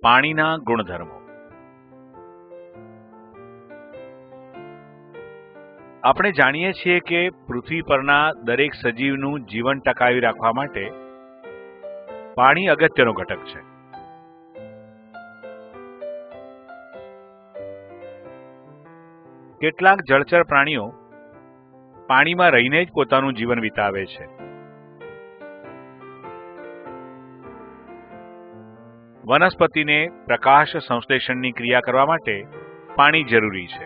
પાણીના ગુણધર્મો. આપણે જાણીએ છીએ કે પૃથ્વી પરના દરેક સજીવનું જીવન ટકાવી રાખવા માટે પાણી અગત્યનો ઘટક છે. કેટલાક જળચર પ્રાણીઓ પાણીમાં રહીને જ પોતાનું જીવન વિતાવે છે. વનસ્પતિને પ્રકાશ સંશ્લેષણની ક્રિયા કરવા માટે પાણી જરૂરી છે.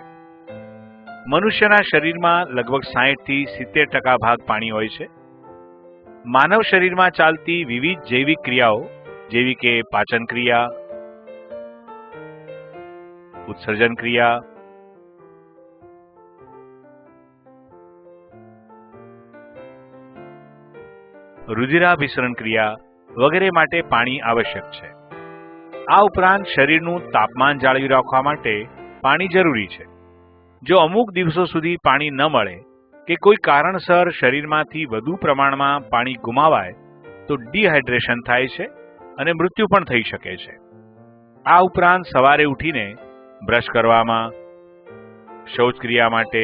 મનુષ્યના શરીરમાં લગભગ 60 થી 70% ભાગ પાણી હોય છે. માનવ શરીરમાં ચાલતી વિવિધ જૈવિક ક્રિયાઓ જેવી કે પાચન ક્રિયા, ઉત્સર્જન ક્રિયા, રુધિરાભિસરણ ક્રિયા વગેરે માટે પાણી આવશ્યક છે. આ ઉપરાંત શરીરનું તાપમાન જાળવી રાખવા માટે પાણી જરૂરી છે. જો અમુક દિવસો સુધી પાણી ન મળે કે કોઈ કારણસર શરીરમાંથી વધુ પ્રમાણમાં પાણી ગુમાવાય તો ડિહાઇડ્રેશન થાય છે અને મૃત્યુ પણ થઈ શકે છે. આ ઉપરાંત સવારે ઉઠીને બ્રશ કરવામાં, શૌચક્રિયા માટે,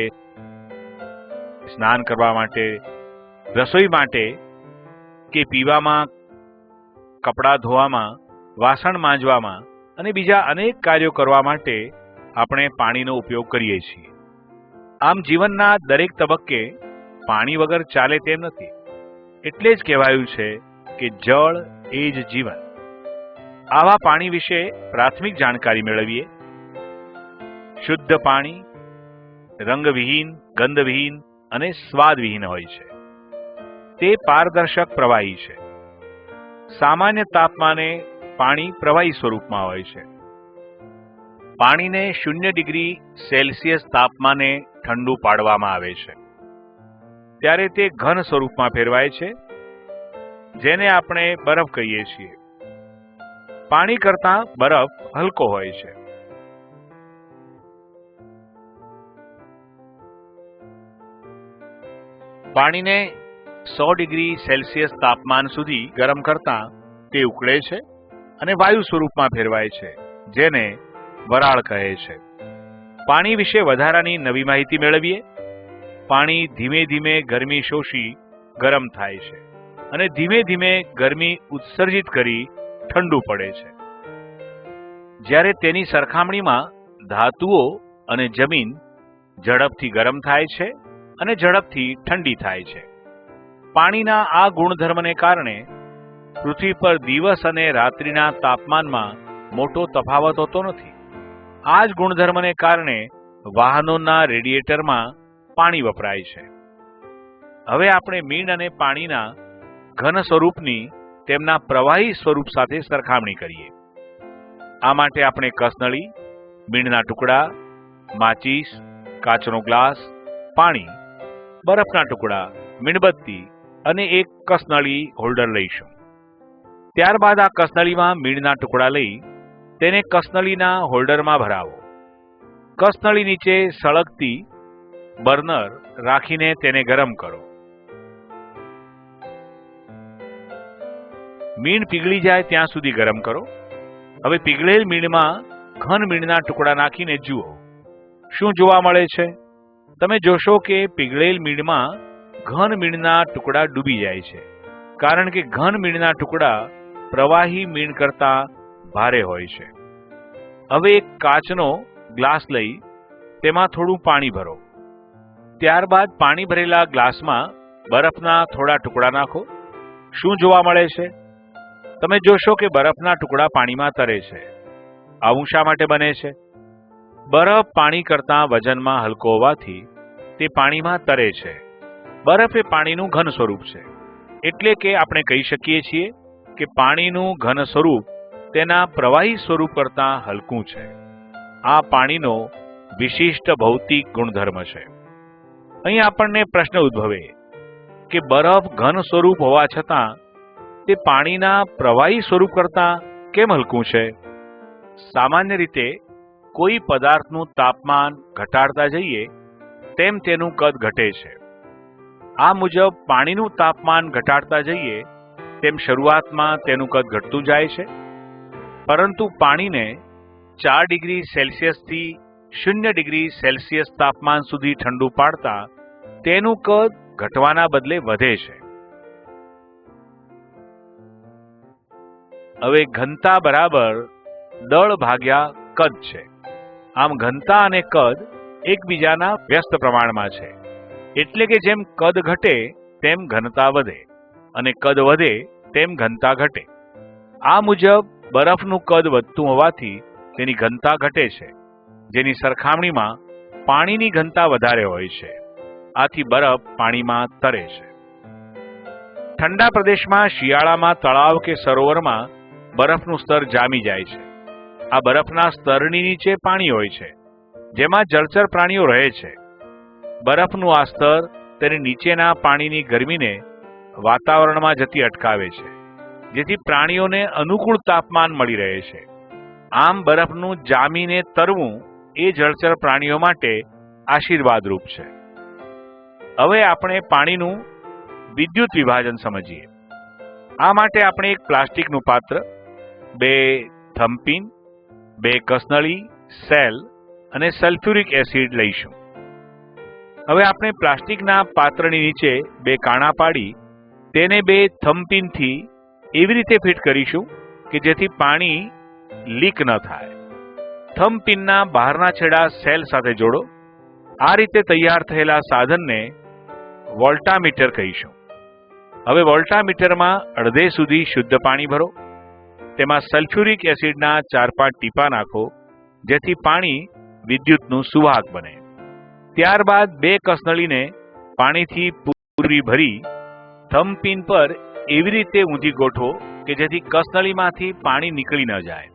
સ્નાન કરવા માટે, રસોઈ માટે કે પીવામાં, કપડાં ધોવામાં, વાસણ માંજવામાં અને બીજા અનેક કાર્યો કરવા માટે આપણે પાણીનો ઉપયોગ કરીએ છીએ. આમ જીવનના દરેક તબક્કે પાણી વગર ચાલે તેમ નથી. એટલે જ કહેવાયું છે કે જળ એ જ જીવન. આવા પાણી વિશે પ્રાથમિક જાણકારી મેળવીએ. શુદ્ધ પાણી રંગવિહીન, ગંધવિહીન અને સ્વાદવિહીન હોય છે. તે પારદર્શક પ્રવાહી છે. સામાન્ય તાપમાને પાણી પ્રવાહી સ્વરૂપમાં હોય છે. પાણીને 0 ડિગ્રી સેલ્સિયસ તાપમાને ઠંડુ પાડવામાં આવે છે ત્યારે તે ઘન સ્વરૂપમાં ફેરવાય છે, જેને આપણે બરફ કહીએ છીએ. પાણી કરતાં બરફ હલકો હોય છે. પાણીને 100 ડિગ્રી સેલ્સિયસ તાપમાન સુધી ગરમ કરતા તે ઉકળે છે અને વાયુ સ્વરૂપમાં ફેરવાય છે, જેને વરાળ કહે છે. પાણી વિશે વધારાની નવી માહિતી મેળવીએ. પાણી ધીમે ધીમે ગરમી શોષી ગરમ થાય છે અને ધીમે ધીમે ગરમી ઉત્સર્જિત કરી ઠંડુ પડે છે. જ્યારે તેની સરખામણીમાં ધાતુઓ અને જમીન ઝડપથી ગરમ થાય છે અને ઝડપથી ઠંડી થાય છે. પાણીના આ ગુણધર્મને કારણે પૃથ્વી પર દિવસ અને રાત્રિના તાપમાનમાં મોટો તફાવત હોતો નથી. આ જ ગુણધર્મને કારણે વાહનોના રેડિએટરમાં પાણી વપરાય છે. હવે આપણે મીણ અને પાણીના ઘન સ્વરૂપની તેમના પ્રવાહી સ્વરૂપ સાથે સરખામણી કરીએ. આ માટે આપણે કસનળી, મીણના ટુકડા, માચીસ, કાચનો ગ્લાસ, પાણી, બરફના ટુકડા, મીણબત્તી અને એક કસનળી હોલ્ડર લઈશું. ત્યારબાદ આ કસનળીમાં મીણના ટુકડા લઈ તેને કસનળીના હોલ્ડરમાં ભરાવો. કસનળી નીચે સળગતી બર્નર રાખીને તેને ગરમ કરો. મીણ પીગળી જાય ત્યાં સુધી ગરમ કરો. હવે પીગળેલ મીણમાં ઘન મીણના ટુકડા નાખીને જુઓ. શું જોવા મળે છે? તમે જોશો કે પીગળેલ મીણમાં ઘન મીણના ટુકડા ડૂબી જાય છે, કારણ કે ઘન મીણના ટુકડા પ્રવાહી મીણ કરતા ભારે હોય છે. હવે એક કાચનો ગ્લાસ લઈ તેમાં થોડું પાણી ભરો. ત્યારબાદ પાણી ભરેલા ગ્લાસમાં બરફના થોડા ટુકડા નાખો. શું જોવા મળે છે? તમે જોશો કે બરફના ટુકડા પાણીમાં તરે છે. આવું શા માટે બને છે? બરફ પાણી કરતાં વજનમાં હલકો હોવાથી તે પાણીમાં તરે છે. બરફ એ પાણીનું ઘન સ્વરૂપ છે, એટલે કે આપણે કહી શકીએ છીએ કે પાણીનું ઘન સ્વરૂપ તેના પ્રવાહી સ્વરૂપ કરતાં હલકું છે. આ પાણીનો વિશિષ્ટ ભૌતિક ગુણધર્મ છે. અહીં આપણને પ્રશ્ન ઉદ્ભવે કે બરફ ઘન સ્વરૂપ હોવા છતાં તે પાણીના પ્રવાહી સ્વરૂપ કરતાં કેમ હલકું છે? સામાન્ય રીતે કોઈ પદાર્થનું તાપમાન ઘટાડતા જઈએ તેમ તેનું કદ ઘટે છે. આ મુજબ પાણીનું તાપમાન ઘટાડતા જઈએ તેમ શરૂઆતમાં તેનું કદ ઘટતું જાય છે, પરંતુ પાણીને 4 ડિગ્રી સેલ્સિયસથી 0 ડિગ્રી સેલ્સિયસ તાપમાન સુધી ઠંડુ પાડતા તેનું કદ ઘટવાના બદલે વધે છે. હવે ઘનતા બરાબર દળ ભાગ્યા કદ છે. આમ ઘનતા અને કદ એકબીજાના વ્યસ્ત પ્રમાણમાં છે. એટલે કે જેમ કદ ઘટે તેમ ઘનતા વધે અને કદ વધે તેમ ઘનતા ઘટે. આ મુજબ બરફનું કદ વધતું હોવાથી તેની ઘનતા ઘટે છે, જેની સરખામણીમાં પાણીની ઘનતા વધારે હોય છે. આથી બરફ પાણીમાં તરે છે. ઠંડા પ્રદેશમાં શિયાળામાં તળાવ કે સરોવરમાં બરફનું સ્તર જામી જાય છે. આ બરફના સ્તરની નીચે પાણી હોય છે, જેમાં જળચર પ્રાણીઓ રહે છે. બરફનું આ સ્તર તેની નીચેના પાણીની ગરમીને વાતાવરણમાં જતી અટકાવે છે, જેથી પ્રાણીઓને અનુકૂળ તાપમાન મળી રહે છે. આમ બરફનું જામીને તરવું એ જળચર પ્રાણીઓ માટે આશીર્વાદરૂપ છે. હવે આપણે પાણીનું વિદ્યુત વિભાજન સમજીએ. આ માટે આપણે એક પ્લાસ્ટિકનું પાત્ર, 2 થમ્પીન, 2 કસનળી, સેલ અને સલ્ફ્યુરિક એસિડ લઈશું. હવે આપણે પ્લાસ્ટિકના પાત્રની નીચે 2 કાણા પાડી તેને 2 થમ્પીનથી એવી રીતે ફિટ કરીશું કે જેથી પાણી લીક ન થાય. થમ્પીનના બહારના છેડા સેલ સાથે જોડો. આ રીતે તૈયાર થયેલા સાધનને વોલ્ટામીટર કહીશું. હવે વોલ્ટામીટરમાં અડધે સુધી શુદ્ધ પાણી ભરો. તેમાં સલ્ફ્યુરિક એસિડના 4-5 ટીપા નાખો, જેથી પાણી વિદ્યુતનું સુવાહક બને. ત્યારબાદ 2 કસનળીને પાણીથી પૂરી ભરી થમ્પીન પર એવી રીતે ઊંધી ગોઠવો કે જેથી કસનળીમાંથી પાણી નીકળી ન જાય.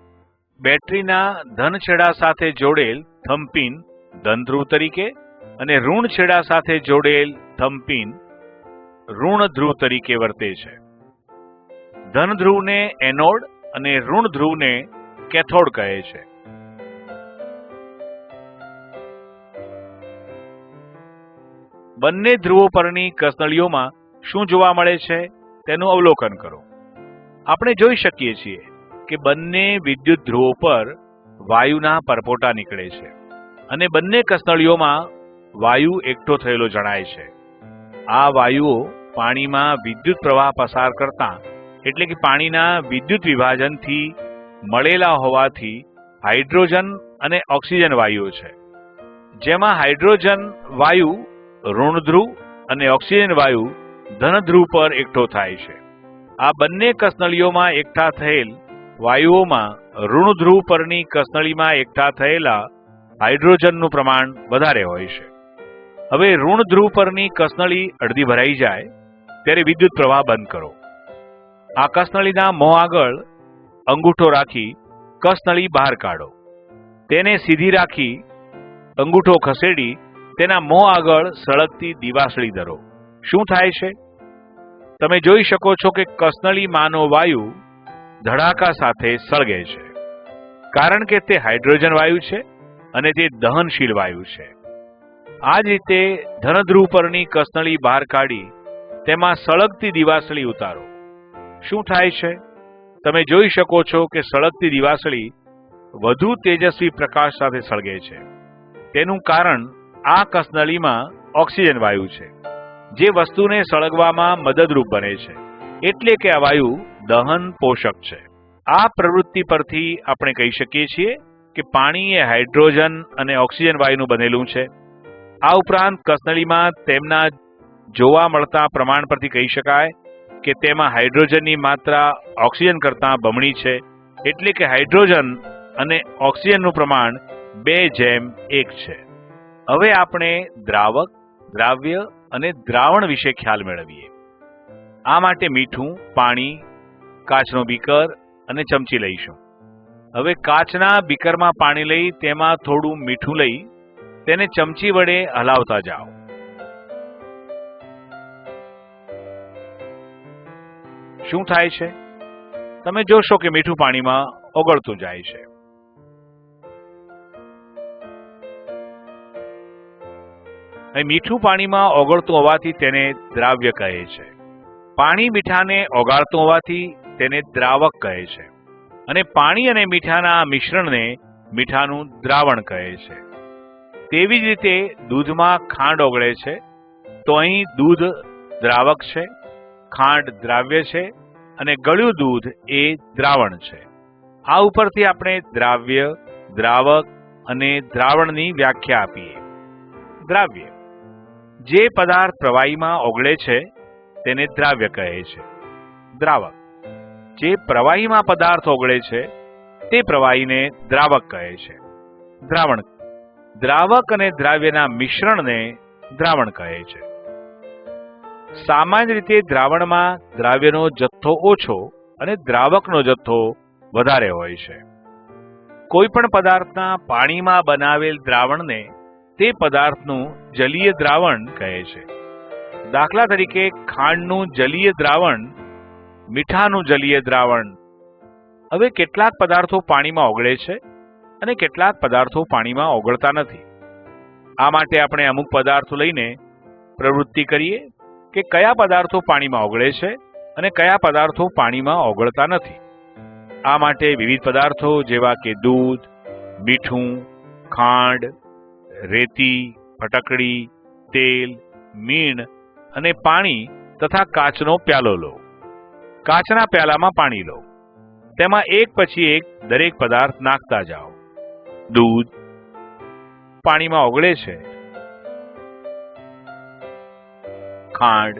બેટરીના ધન છેડા સાથે જોડેલ થમ્પીન ધન ધ્રુવ તરીકે અને ઋણ છેડા સાથે જોડેલ થમ્પીન ઋણ ધ્રુવ તરીકે વર્તે છે. ધન ધ્રુવને એનોડ અને ઋણ ધ્રુવને કેથોડ કહે છે. બંને ધ્રુવો પરની કસનળીઓમાં શું જોવા મળે છે તેનું અવલોકન કરો. આપણે જોઈ શકીએ છીએ કે બંને વિદ્યુત ધ્રુવો પર વાયુના પરપોટા નીકળે છે અને બંને કસનળીઓમાં વાયુ એકઠો થયેલો જણાય છે. આ વાયુઓ પાણીમાં વિદ્યુત પ્રવાહ પસાર કરતા એટલે કે પાણીના વિદ્યુત વિભાજનથી મળેલા હોવાથી હાઇડ્રોજન અને ઓક્સિજન વાયુઓ છે. જેમાં હાઇડ્રોજન વાયુ ઋણ ધ્રુવ અને ઓક્સિજન વાયુ ધન ધ્રુવ પર એકઠો થાય છે. આ બંને કસનળીઓમાં એકઠા થયેલ વાયુઓમાં ઋણ ધ્રુવ પરની કસનળીમાં એકઠા થયેલા હાઇડ્રોજનનું પ્રમાણ વધારે હોય છે. હવે ઋણ ધ્રુવ પરની કસનળી અડધી ભરાઈ જાય ત્યારે વિદ્યુત પ્રવાહ બંધ કરો. આ કસનળીના મોં આગળ અંગૂઠો રાખી કસનળી બહાર કાઢો. તેને સીધી રાખી અંગૂઠો ખસેડી તેના મોં આગળ સળગતી દિવાસળી ધરો. શું થાય છે? તમે જોઈ શકો છો કે કસનળીમાંનો વાયુ ધડાકા સાથે સળગે છે, કારણ કે તે હાઇડ્રોજન વાયુ છે અને તે દહનશીલ વાયુ છે. આ જ રીતે ધનધ્રુવ પરની કસનળી બહાર કાઢી તેમાં સળગતી દિવાસળી ઉતારો. શું થાય છે? તમે જોઈ શકો છો કે સળગતી દિવાસળી વધુ તેજસ્વી પ્રકાશ સાથે સળગે છે. તેનું કારણ આ કસનળીમાં ઓક્સિજન વાયુ છે, જે વસ્તુને સળગવામાં મદદરૂપ બને છે. એટલે કે આ વાયુ દહન પોષક છે. આ પ્રવૃત્તિ પરથી આપણે કહી શકીએ છીએ કે પાણી એ હાઇડ્રોજન અને ઓક્સિજન વાયુનું બનેલું છે. આ ઉપરાંત કસનળીમાં તેમના જોવા મળતા પ્રમાણ પરથી કહી શકાય કે તેમાં હાઇડ્રોજનની માત્રા ઓક્સિજન કરતાં બમણી છે. એટલે કે હાઇડ્રોજન અને ઓક્સિજનનું પ્રમાણ 2:1 છે. હવે આપણે દ્રાવક, દ્રાવ્ય અને દ્રાવણ વિશે ખ્યાલ મેળવીએ. આ માટે મીઠું, પાણી, કાચનો બીકર અને ચમચી લઈશું. હવે કાચના બીકરમાં પાણી લઈ તેમાં થોડું મીઠું લઈ તેને ચમચી વડે હલાવતા જાઓ. શું થાય છે? તમે જોશો કે મીઠું પાણીમાં ઓગળતું જાય છે. મીઠું પાણીમાં ઓગળતું હોવાથી તેને દ્રાવ્ય કહે છે. પાણી મીઠાને ઓગાળતું હોવાથી તેને દ્રાવક કહે છે. અને પાણી અને મીઠાના મિશ્રણને મીઠાનું દ્રાવણ કહે છે. તેવી જ રીતે દૂધમાં ખાંડ ઓગળે છે, તો અહીં દૂધ દ્રાવક છે, ખાંડ દ્રાવ્ય છે અને ગળ્યું દૂધ એ દ્રાવણ છે. આ ઉપરથી આપણે દ્રાવ્ય, દ્રાવક અને દ્રાવણની વ્યાખ્યા આપીએ. દ્રાવ્ય, જે પદાર્થ પ્રવાહીમાં ઓગળે છે તેને દ્રાવ્ય કહે છે. દ્રાવક, જે પ્રવાહીમાં પદાર્થ ઓગળે છે તે પ્રવાહીને દ્રાવક કહે છે. દ્રાવણ, દ્રાવક અને દ્રાવ્યના મિશ્રણને દ્રાવણ કહે છે. સામાન્ય રીતે દ્રાવણમાં દ્રાવ્યનો જથ્થો ઓછો અને દ્રાવકનો જથ્થો વધારે હોય છે. કોઈ પણ પદાર્થના પાણીમાં બનાવેલ દ્રાવણને તે પદાર્થનું જલીય દ્રાવણ કહે છે. દાખલા તરીકે ખાંડનું જલીય દ્રાવણ, મીઠાનું જલીય દ્રાવણ. હવે કેટલાક પદાર્થો પાણીમાં ઓગળે છે અને કેટલાક પદાર્થો પાણીમાં ઓગળતા નથી. આ માટે આપણે અમુક પદાર્થો લઈને પ્રવૃત્તિ કરીએ કે કયા પદાર્થો પાણીમાં ઓગળે છે અને કયા પદાર્થો પાણીમાં ઓગળતા નથી. આ માટે વિવિધ પદાર્થો જેવા કે દૂધ, મીઠું, ખાંડ, રેતી, ફટકડી, તેલ, મીણ અને પાણી તથા કાચનો પ્યાલો લો. કાચના પ્યાલામાં પાણી લો. તેમાં એક પછી એક દરેક પદાર્થ નાખતા જાઓ. દૂધ પાણીમાં ઓગળે છે. ખાંડ,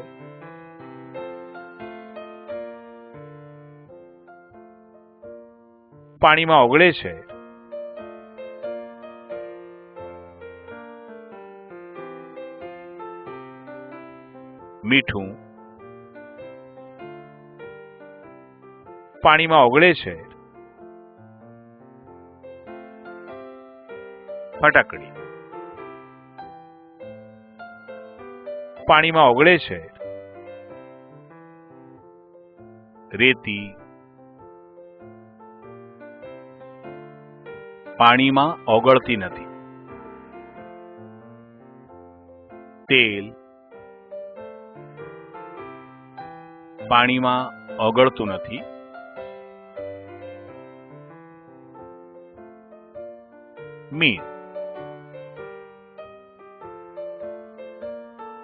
પાણીમાં ઓગળે છે. મીઠું પાણીમાં ઓગળે છે. ફટકડી પાણીમાં ઓગળે છે. રેતી પાણીમાં ઓગળતી નથી. તેલ પાણીમાં ઓગળતું નથી. મીણ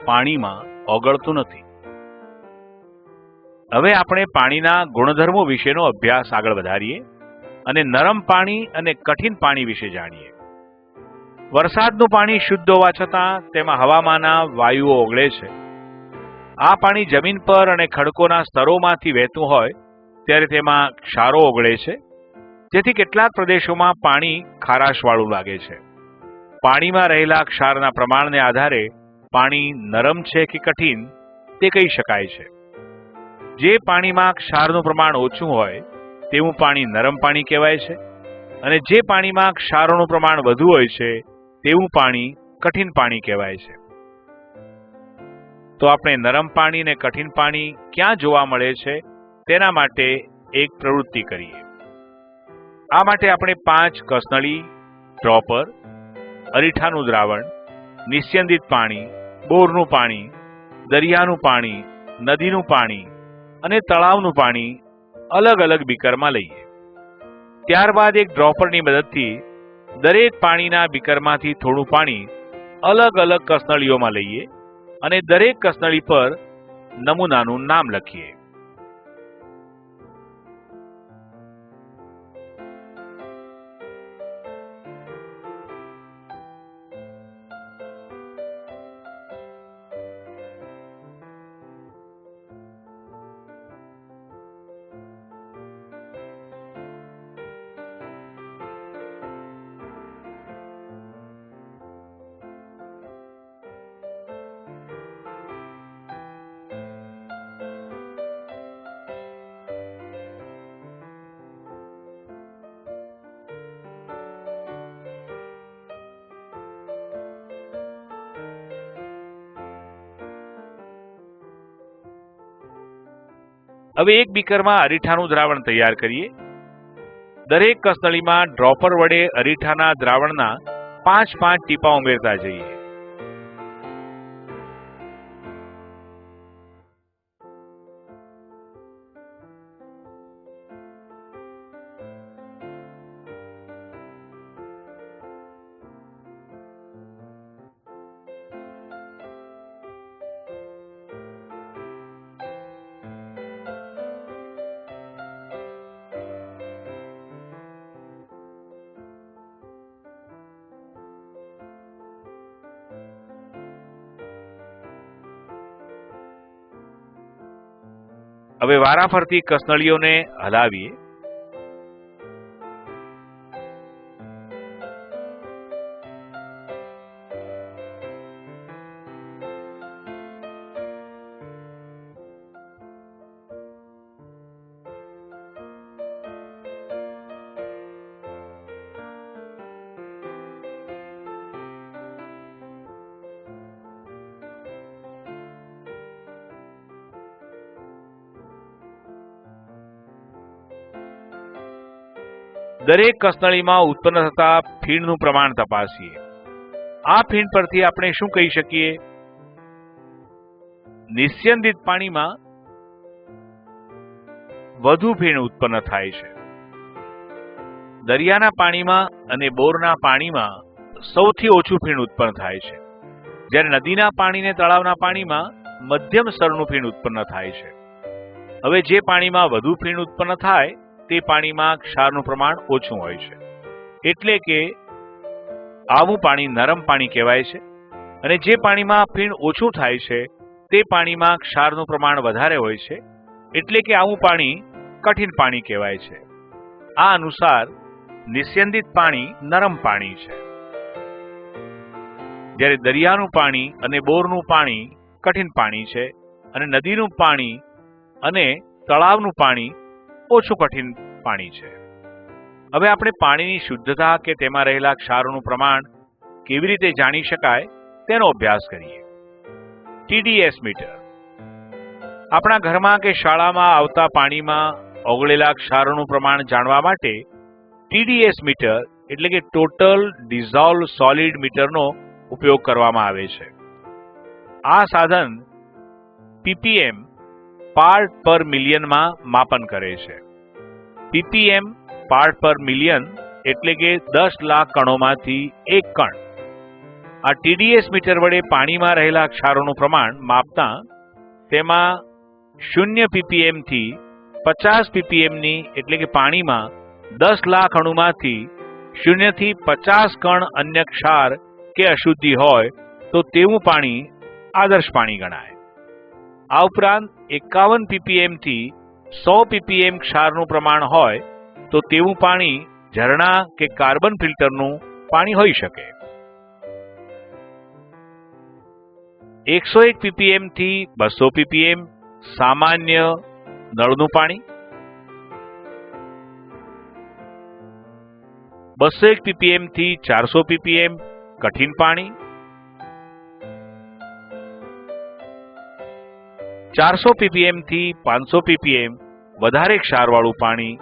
પાણીમાં ઓગળતું નથી. હવે આપણે પાણીના ગુણધર્મો વિશેનો અભ્યાસ આગળ વધારીએ અને નરમ પાણી અને કઠિન પાણી વિશે જાણીએ. વરસાદનું પાણી શુદ્ધ હોવા છતાં તેમાં હવામાંના વાયુઓ ઓગળે છે. આ પાણી જમીન પર અને ખડકોના સ્તરોમાંથી વહેતું હોય ત્યારે તેમાં ક્ષારો ઓગળે છે, જેથી કેટલાક પ્રદેશોમાં પાણી ખારાશવાળું લાગે છે. પાણીમાં રહેલા ક્ષારના પ્રમાણને આધારે પાણી નરમ છે કે કઠિન તે કહી શકાય છે. જે પાણીમાં ક્ષારનું પ્રમાણ ઓછું હોય તેવું પાણી નરમ પાણી કહેવાય છે અને જે પાણીમાં ક્ષારોનું પ્રમાણ વધુ હોય છે તેવું પાણી કઠિન પાણી કહેવાય છે. તો આપણે નરમ પાણી અને કઠિન પાણી ક્યાં જોવા મળે છે તેના માટે એક પ્રવૃત્તિ કરીએ. આ માટે આપણે 5 કસનળી, ડ્રોપર, અરીઠાનું દ્રાવણ, નિસ્યંદિત પાણી, બોરનું પાણી, દરિયાનું પાણી, નદીનું પાણી અને તળાવનું પાણી અલગ અલગ બીકરમાં લઈએ. ત્યારબાદ એક ડ્રોપરની મદદથી દરેક પાણીના બીકરમાંથી થોડું પાણી અલગ અલગ કસનળીઓમાં લઈએ અને દરેક કસનળી પર નમૂનાનું નામ લખીએ. હવે એક બીકરમાં અરીઠાનું દ્રાવણ તૈયાર કરીએ. દરેક કસનળીમાં ડ્રોપર વડે અરીઠાના દ્રાવણના 5-5 ટીપા ઉમેરતા જઈએ. હવે વારાફરતી કસનળીઓને હલાવીએ. દરેક કસનળીમાં ઉત્પન્ન થતા ફીણનું પ્રમાણ તપાસીએ. આ ફીણ પરથી આપણે શું કહી શકીએ? નિસ્યંદિત પાણીમાં વધુ ફીણ ઉત્પન્ન થાય છે. દરિયાના પાણીમાં અને બોરના પાણીમાં સૌથી ઓછું ફીણ ઉત્પન્ન થાય છે, જ્યારે નદીના પાણી અને તળાવના પાણીમાં મધ્યમ સ્તરનું ફીણ ઉત્પન્ન થાય છે. હવે જે પાણીમાં વધુ ફીણ ઉત્પન્ન થાય તે પાણીમાં ક્ષારનું પ્રમાણ ઓછું હોય છે, એટલે કે આવું પાણી નરમ પાણી કહેવાય છે. અને જે પાણીમાં ફીણ ઓછું થાય છે તે પાણીમાં ક્ષારનું પ્રમાણ વધારે હોય છે, એટલે કે આવું પાણી કઠિન પાણી કહેવાય છે. આ અનુસાર નિસ્યંદિત પાણી નરમ પાણી છે, જ્યારે દરિયાનું પાણી અને બોરનું પાણી કઠિન પાણી છે, અને નદીનું પાણી અને તળાવનું પાણી ઓછું કઠિન પાણી છે. હવે આપણે પાણીની શુદ્ધતા કે તેમાં રહેલા ક્ષારોનું પ્રમાણ કેવી રીતે જાણી શકાય તેનો અભ્યાસ કરીએ. TDS meter. આપણા ઘરમાં કે શાળામાં આવતા પાણીમાં ઓગળેલા ક્ષારોનું પ્રમાણ જાણવા માટે TDS મીટર એટલે કે ટોટલ ડિઝોલ્વ સોલિડ મીટરનો ઉપયોગ કરવામાં આવે છે. આ સાધન ppm પાર્ટ પર મિલિયનમાં માપન કરે છે. ppm પાર્ટ પર મિલિયન એટલે કે 10 લાખ કણોમાંથી એક કણ. આ TDS મીટર વડે પાણીમાં રહેલા ક્ષારોનું પ્રમાણ માપતા તેમાં 0 ppm થી 50 ppm ની એટલે કે પાણીમાં 10 લાખ અણુમાંથી 0 થી 50 કણ અન્ય ક્ષાર કે અશુદ્ધિ હોય તો તેવું પાણી આદર્શ પાણી ગણાય. આ ઉપરાંત 51 ppm થી 100 ppm ક્ષારનું પ્રમાણ હોય તો તેવું પાણી ઝરણા કે કાર્બન ફિલ્ટરનું પાણી હોઈ શકે. 101 ppm થી 200 ppm સામાન્ય નળનું પાણી, 201 ppm થી 400 ppm કઠિન પાણી, 400 ppm થી 500 ppm વધારે ક્ષારવાળું પાણી,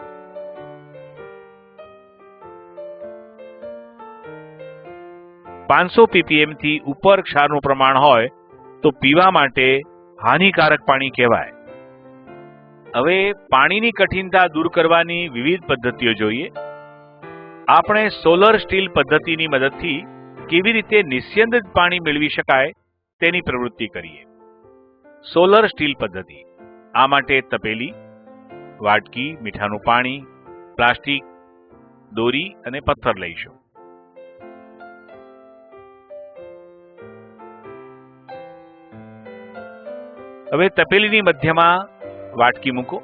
500 ppm થી ઉપર ક્ષારનું પ્રમાણ હોય તો પીવા માટે હાનિકારક પાણી કહેવાય. હવે પાણીની કઠિનતા દૂર કરવાની વિવિધ પદ્ધતિઓ જોઈએ. આપણે સોલર સ્ટીલ પદ્ધતિની મદદથી કેવી રીતે નિસ્યંદિત પાણી મેળવી શકાય તેની પ્રવૃત્તિ કરીએ. સોલર સ્ટીલ પદ્ધતિ. આ માટે તપેલી, વાટકી, મીઠાનું પાણી, પ્લાસ્ટિક, દોરી અને પથ્થર લઈશું. હવે તપેલીની મધ્યમાં વાટકી મૂકો.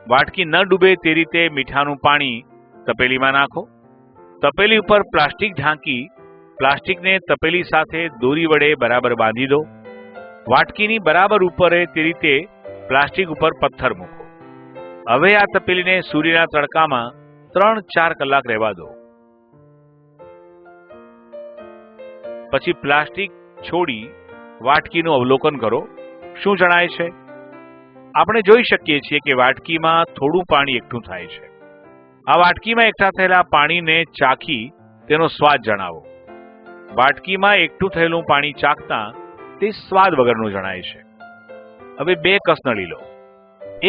વાટકી ન ડૂબે તે રીતે મીઠાનું પાણી તપેલીમાં નાખો. તપેલી ઉપર પ્લાસ્ટિક ઢાંકી પ્લાસ્ટિકને તપેલી સાથે દોરી વડે બરાબર બાંધી દો. વાટકીની બરાબર ઉપર તે રીતે પ્લાસ્ટિક ઉપર પથ્થર મૂકો. હવે આ તપેલીને સૂર્યના તડકામાં 3-4 કલાક રહેવા દો. પછી પ્લાસ્ટિક છોડી વાટકીનું અવલોકન કરો. શું જણાય છે? આપણે જોઈ શકીએ છીએ કે વાટકીમાં થોડું પાણી એકઠું થાય છે. આ વાટકીમાં એકઠા થયેલા પાણીને ચાખી તેનો સ્વાદ જણાવો. વાટકીમાં એકઠું થયેલું પાણી ચાખતા તે સ્વાદ વગરનું જણાય છે. હવે 2 કસનળી લો.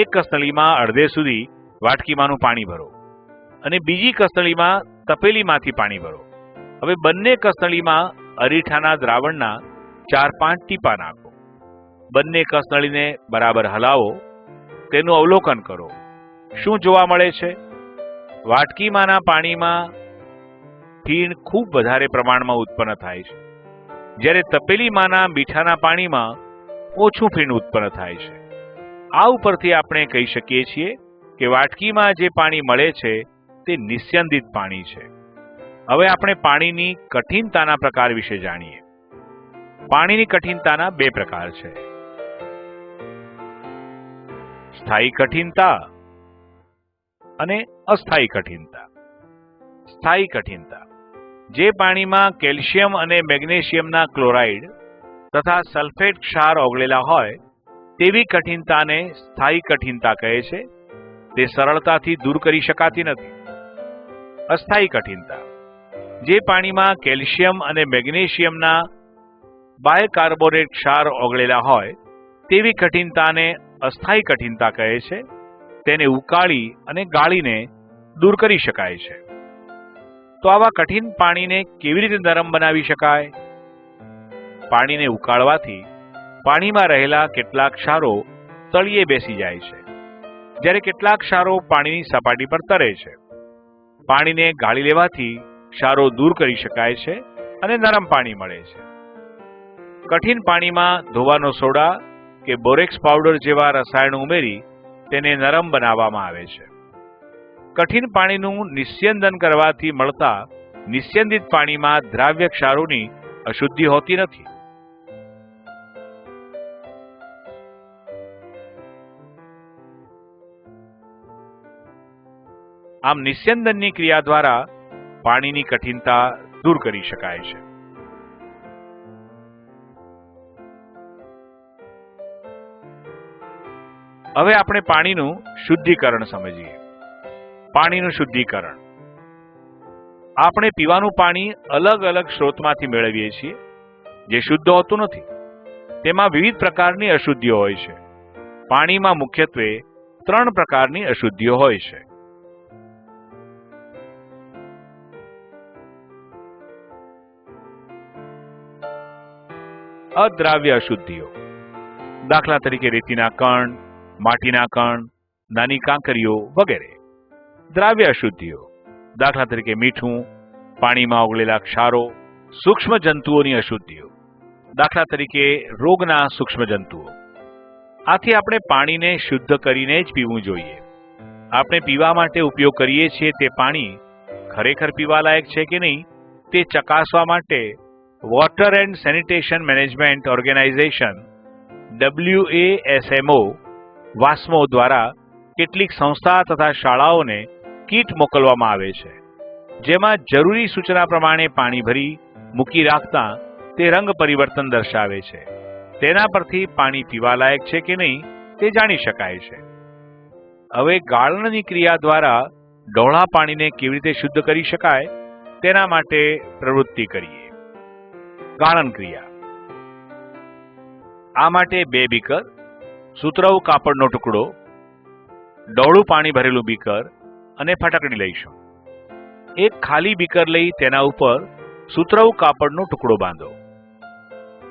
એક કસનળીમાં અડધે સુધી વાટકીમાંનું પાણી ભરો અને બીજી કસનળીમાં તપેલીમાંથી પાણી ભરો. હવે બંને કસનળીમાં અરીઠાના દ્રાવણના 4-5 ટીપા નાખો. બંને કસનળીને બરાબર હલાવો. તેનું અવલોકન કરો. શું જોવા મળે છે? વાટકીમાંના પાણીમાં ફીણ ખૂબ વધારે પ્રમાણમાં ઉત્પન્ન થાય છે, જ્યારે તપેલીમાંના મીઠાના પાણીમાં ઓછું ફીણ ઉત્પન્ન થાય છે. આ ઉપરથી આપણે કહી શકીએ છીએ કે વાટકીમાં જે પાણી મળે છે તે નિસ્યંદિત પાણી છે. હવે આપણે પાણીની કઠિનતાના પ્રકાર વિશે જાણીએ. પાણીની કઠિનતાના બે પ્રકાર છે: સ્થાયી કઠિનતા અને અસ્થાયી કઠિનતા. સ્થાયી કઠિનતા જે પાણીમાં કેલ્શિયમ અને મેગ્નેશિયમના ક્લોરાઇડ તથા સલ્ફેટ ક્ષાર ઓગળેલા હોય તેવી કઠિનતાને સ્થાયી કઠિનતા કહે છે. તે સરળતાથી દૂર કરી શકાતી નથી. અસ્થાયી કઠિનતા જે પાણીમાં કેલ્શિયમ અને મેગ્નેશિયમના બાયકાર્બોનેટ ક્ષાર ઓગળેલા હોય તેવી કઠિનતાને અસ્થાયી કઠિનતા કહે છે. તેને ઉકાળી અને ગાળીને દૂર કરી શકાય છે. તો આવા કઠિન પાણીને કેવી રીતે નરમ બનાવી શકાય? પાણીને ઉકાળવાથી પાણીમાં રહેલા કેટલાક ક્ષારો તળિયે બેસી જાય છે, જ્યારે કેટલાક ક્ષારો પાણીની સપાટી પર તરે છે. પાણીને ગાળી લેવાથી ક્ષારો દૂર કરી શકાય છે અને નરમ પાણી મળે છે. કઠિન પાણીમાં ધોવાનો સોડા કે બોરેક્સ પાવડર જેવા રસાયણો ઉમેરી તેને નરમ બનાવવામાં આવે છે. કઠિન પાણીનું નિસ્યંદન કરવાથી મળતા નિસ્યંદિત પાણીમાં દ્રાવ્ય ક્ષારોની અશુદ્ધિ હોતી નથી. આમ નિસ્યંદનની ક્રિયા દ્વારા પાણીની કઠિનતા દૂર કરી શકાય છે. હવે આપણે પાણીનું શુદ્ધિકરણ સમજીએ. પાણીનું શુદ્ધિકરણ. આપણે પીવાનું પાણી અલગ અલગ સ્ત્રોતમાંથી મેળવીએ છીએ, જે શુદ્ધ હોતું નથી. તેમાં વિવિધ પ્રકારની અશુદ્ધિઓ હોય છે. પાણીમાં મુખ્યત્વે 3 પ્રકારની અશુદ્ધિઓ હોય છે. અદ્રાવ્ય અશુદ્ધિઓ, દાખલા તરીકે રેતીના કણ, માટીના કણ, નાની કાંકરીઓ વગેરે. દ્રાવ્ય અશુદ્ધિઓ, દાખલા તરીકે મીઠું, પાણીમાં ઓગળેલા ક્ષારો, સૂક્ષ્મ જંતુઓની અશુદ્ધિઓ, દાખલા તરીકે રોગના સૂક્ષ્મ જંતુઓ. આથી આપણે પાણીને શુદ્ધ કરીને જ પીવું જોઈએ. આપણે પીવા માટે ઉપયોગ કરીએ છીએ તે પાણી ખરેખર પીવાલાયક છે કે નહીં તે ચકાસવા માટે water and sanitation management organisation WASMO વાસ્મો દ્વારા કેટલીક સંસ્થા તથા શાળાઓને કીટ મોકલવામાં આવે છે, જેમાં જરૂરી સૂચના પ્રમાણે પાણી ભરી મૂકી રાખતા તે રંગ પરિવર્તન દર્શાવે છે. તેના પરથી પાણી પીવાલાયક છે કે નહીં તે જાણી શકાય છે. હવે ગાળણની ક્રિયા દ્વારા ડહોળા પાણીને કેવી રીતે શુદ્ધ કરી શકાય તેના માટે પ્રવૃત્તિ કરીએ. ગાળણ ક્રિયા. આ માટે 2 બીકર, સુતરાઉ કાપડનો ટુકડો, ડહોળું પાણી ભરેલું બીકર અને ફટકડી લઈશું. એક ખાલી બીકર લઈ તેના ઉપર સુતરાઉ કાપડનો ટુકડો બાંધો.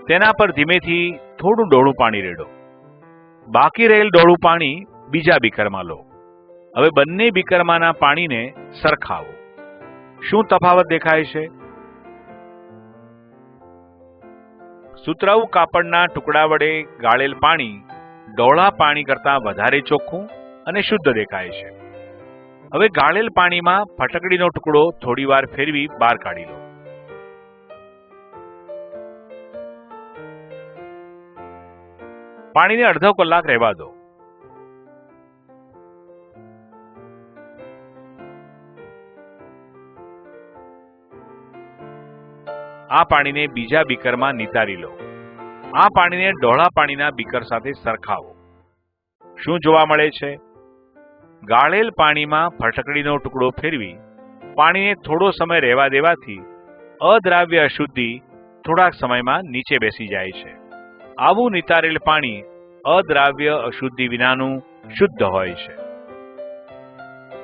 તેના પર ધીમેથી થોડું ડહોળું પાણી રેડો. બાકી રહેલ ડહોળું પાણી બીજા બીકરમાં લો. હવે બંને બીકરમાંના પાણીને સરખાવો. શું તફાવત દેખાય છે? સુતરાઉ કાપડના ટુકડા વડે ગાળેલ પાણી ડહોળા પાણી કરતાં વધારે ચોખ્ખું અને શુદ્ધ દેખાય છે. હવે ગાળેલ પાણીમાં ફટકડીનો ટુકડો થોડીવાર ફેરવી બહાર કાઢી લો. પાણીને અડધો કલાક રહેવા દો. આ પાણીને બીજા બીકરમાં નિતારી લો. આ પાણીને ડહોળા પાણીના બીકર સાથે સરખાવો. શું જોવા મળે છે? ગાળેલ પાણીમાં ફટકડીનો ટુકડો ફેરવી પાણીને થોડો સમય રહેવા દેવાથી અદ્રાવ્ય અશુદ્ધિ થોડાક સમયમાં નીચે બેસી જાય છે. આવું નિતારેલ પાણી અદ્રાવ્ય અશુદ્ધિ વિનાનું શુદ્ધ હોય છે.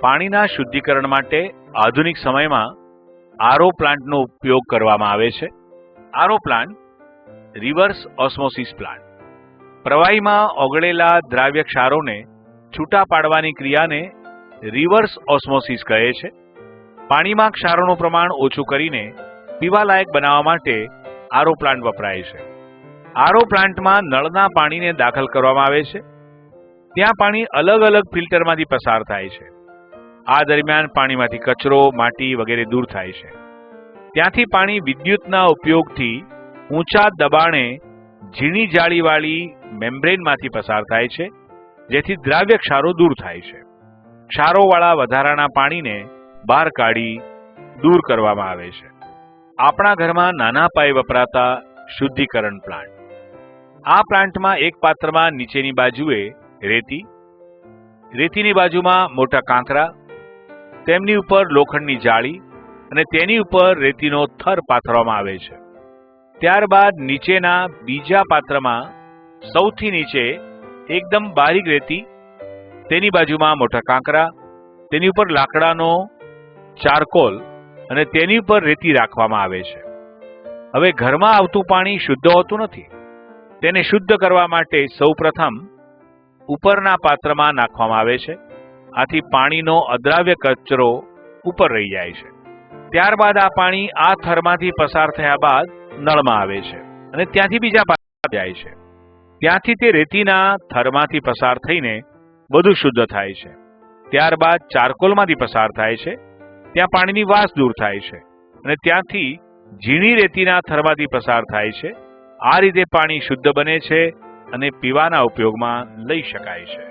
પાણીના શુદ્ધિકરણ માટે આધુનિક સમયમાં આરઓ પ્લાન્ટનો ઉપયોગ કરવામાં આવે છે. RO plant reverse osmosis plant. પ્રવાહીમાં ઓગળેલા દ્રાવ્ય ક્ષારોને છૂટા પાડવાની ક્રિયાને રિવર્સ ઓસ્મોસિસ કહે છે. પાણીમાં ક્ષારોનું પ્રમાણ ઓછું કરીને પીવાલાયક બનાવવા માટે આરઓ પ્લાન્ટ વપરાય છે. આરઓ પ્લાન્ટમાં નળના પાણીને દાખલ કરવામાં આવે છે. ત્યાં પાણી અલગ અલગ ફિલ્ટરમાંથી પસાર થાય છે. આ દરમિયાન પાણીમાંથી કચરો, માટી વગેરે દૂર થાય છે. ત્યાંથી પાણી વિદ્યુતના ઉપયોગથી ઊંચા દબાણે ઝીણી જાળીવાળી મેમ્બ્રેનમાંથી પસાર થાય છે, જેથી દ્રાવ્ય ક્ષારો દૂર થાય છે. ક્ષારોવાળા વધારાના પાણીને બહાર કાઢી દૂર કરવામાં આવે છે. આપણા ઘરમાં નાના પાયે વપરાતા શુદ્ધિકરણ પ્લાન્ટ. આ પ્લાન્ટમાં એક પાત્રમાં નીચેની બાજુએ રેતી, રેતીની બાજુમાં મોટા કાંકરા, તેમની ઉપર લોખંડની જાળી અને તેની ઉપર રેતીનો થર પાથરવામાં આવે છે. ત્યારબાદ નીચેના બીજા પાત્રમાં સૌથી નીચે એકદમ બારીક રેતી, તેની બાજુમાં મોટા કાંકરા, તેની ઉપર લાકડાનો ચારકોલ અને તેની ઉપર રેતી રાખવામાં આવે છે. હવે ઘરમાં આવતું પાણી શુદ્ધ હોતું નથી. તેને શુદ્ધ કરવા માટે સૌપ્રથમ ઉપરના પાત્રમાં નાખવામાં આવે છે. આથી પાણીનો અદ્રાવ્ય કચરો ઉપર રહી જાય છે. ત્યારબાદ આ પાણી આ થરમાંથી પસાર થયા બાદ નળમાં આવે છે અને ત્યાંથી બીજા પાત્રમાં જાય છે. ત્યાંથી તે રેતીના થરમાંથી પસાર થઈને બધું શુદ્ધ થાય છે. ત્યારબાદ ચારકોલમાંથી પસાર થાય છે. ત્યાં પાણીની વાસ દૂર થાય છે અને ત્યાંથી ઝીણી રેતીના થરમાંથી પસાર થાય છે. આ રીતે પાણી શુદ્ધ બને છે અને પીવાના ઉપયોગમાં લઈ શકાય છે.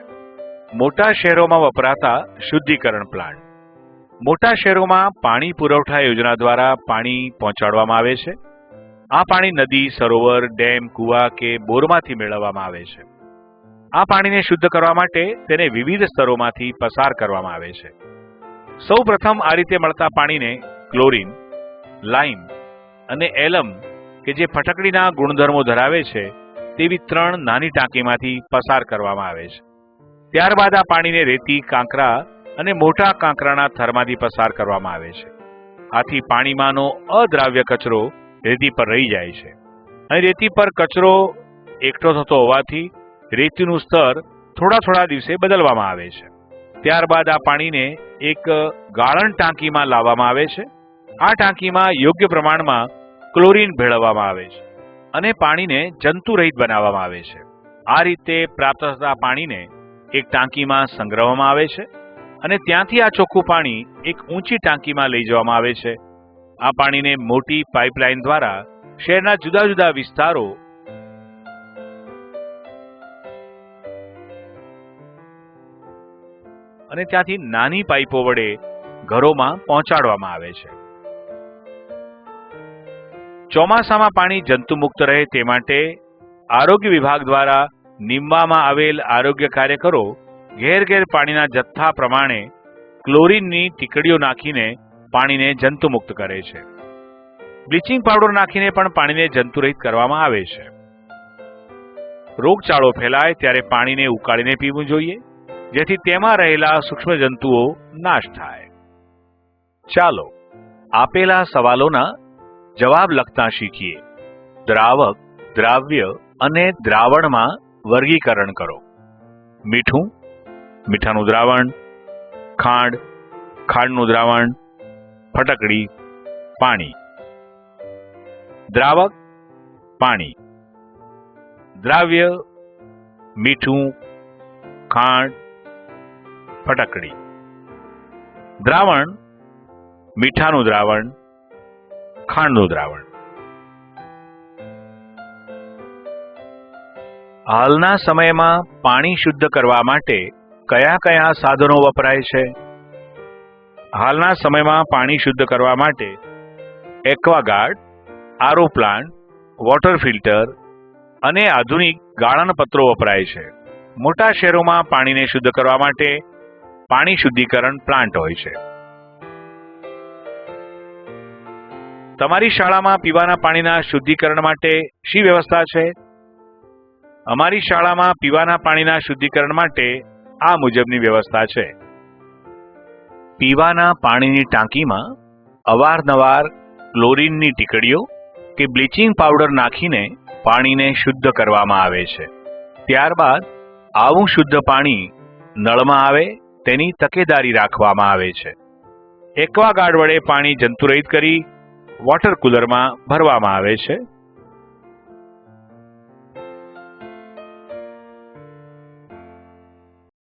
મોટા શહેરોમાં વપરાતા શુદ્ધિકરણ પ્લાન્ટ. મોટા શહેરોમાં પાણી પુરવઠા યોજના દ્વારા પાણી પહોંચાડવામાં આવે છે. આ પાણી નદી, સરોવર, ડેમ, કુવા કે બોરમાંથી મેળવવામાં આવે છે. આ પાણીને શુદ્ધ કરવા માટે તેને વિવિધ સ્તરોમાંથી પસાર કરવામાં આવે છે. સૌપ્રથમ આ રીતે મળતા પાણીને ક્લોરીન, લાઇમ અને એલમ કે જે ફટકડીના ગુણધર્મો ધરાવે છે તેવી 3 નાની ટાંકીમાંથી પસાર કરવામાં આવે છે. ત્યારબાદ આ પાણીને રેતી, કાંકરા અને મોટા કાંકરાના થરમાંથી પસાર કરવામાં આવે છે. આથી પાણીમાંનો અદ્રાવ્ય કચરો રેતી પર રહી જાય છે. અને રેતી પર કચરો એકઠો થતો હોવાથી રેતીનું સ્તર થોડા દિવસે બદલવામાં આવે છે. ત્યારબાદ આ પાણીને એક ગાળણ ટાંકીમાં લાવવામાં આવે છે. આ ટાંકીમાં યોગ્ય પ્રમાણમાં ક્લોરીન ભેળવવામાં આવે છે અને પાણીને જંતુરહિત બનાવવામાં આવે છે. આ રીતે પ્રાપ્ત થતા પાણીને એક ટાંકીમાં સંગ્રહવામાં આવે છે અને ત્યાંથી આ ચોખ્ખું પાણી એક ઊંચી ટાંકીમાં લઈ જવામાં આવે છે. આ પાણીને મોટી પાઇપલાઇન દ્વારા શહેરના જુદા જુદા વિસ્તારો અને ત્યાંથી નાની પાઇપો વડે ઘરોમાં પહોંચાડવામાં આવે છે. ચોમાસામાં પાણી જંતુમુક્ત રહે તે માટે આરોગ્ય વિભાગ દ્વારા નીમવામાં આવેલ આરોગ્ય કાર્યકરો ઘેર ઘેર પાણીના જથ્થા પ્રમાણે ક્લોરીનની ટીકડીઓ નાખીને પાણીને જંતુમુક્ત કરે છે. બ્લીચિંગ પાવડર નાખીને પણ પાણીને જંતુરહિત કરવામાં આવે છે. રોગચાળો ફેલાય ત્યારે પાણીને ઉકાળીને પીવું જોઈએ, જેથી તેમાં રહેલા સૂક્ષ્મ જંતુઓ નાશ થાય. ચાલો આપેલા સવાલોના જવાબ લખતા શીખીએ. દ્રાવક, દ્રાવ્ય અને દ્રાવણમાં વર્ગીકરણ કરો. મીઠું, મીઠાનું દ્રાવણ. ખાંડ, ખાંડનું દ્રાવણ. ફટકડી, પાણી. દ્રાવક, પાણી. દ્રાવ્ય, મીઠું, ખાંડ, ફટકડી. દ્રાવણ, મીઠાનું દ્રાવણ, ખાંડનું દ્રાવણ. હાલના સમયમાં પાણી શુદ્ધ કરવા માટે કયા કયા સાધનો વપરાય છે? હાલના સમયમાં પાણી શુદ્ધ કરવા માટે એક્વાગાર્ડ, આરઓ પ્લાન્ટ, વોટર ફિલ્ટર અને આધુનિક ગાળણપત્રો વપરાય છે. મોટા શહેરોમાં પાણીને શુદ્ધ કરવા માટે પાણી શુદ્ધિકરણ પ્લાન્ટ હોય છે. તમારી શાળામાં પીવાના પાણીના શુદ્ધિકરણ માટે શી વ્યવસ્થા છે? અમારી શાળામાં પીવાના પાણીના શુદ્ધિકરણ માટે આ મુજબની વ્યવસ્થા છે. પીવાના પાણીની ટાંકીમાં અવારનવાર ક્લોરીનની ટીકડીઓ કે બ્લીચિંગ પાવડર નાખીને પાણીને શુદ્ધ કરવામાં આવે છે. ત્યારબાદ આવું શુદ્ધ પાણી નળમાં આવે તેની તકેદારી રાખવામાં આવે છે. એક્વાગાર્ડ વડે પાણી જંતુરહિત કરી વોટર કુલરમાં ભરવામાં આવે છે.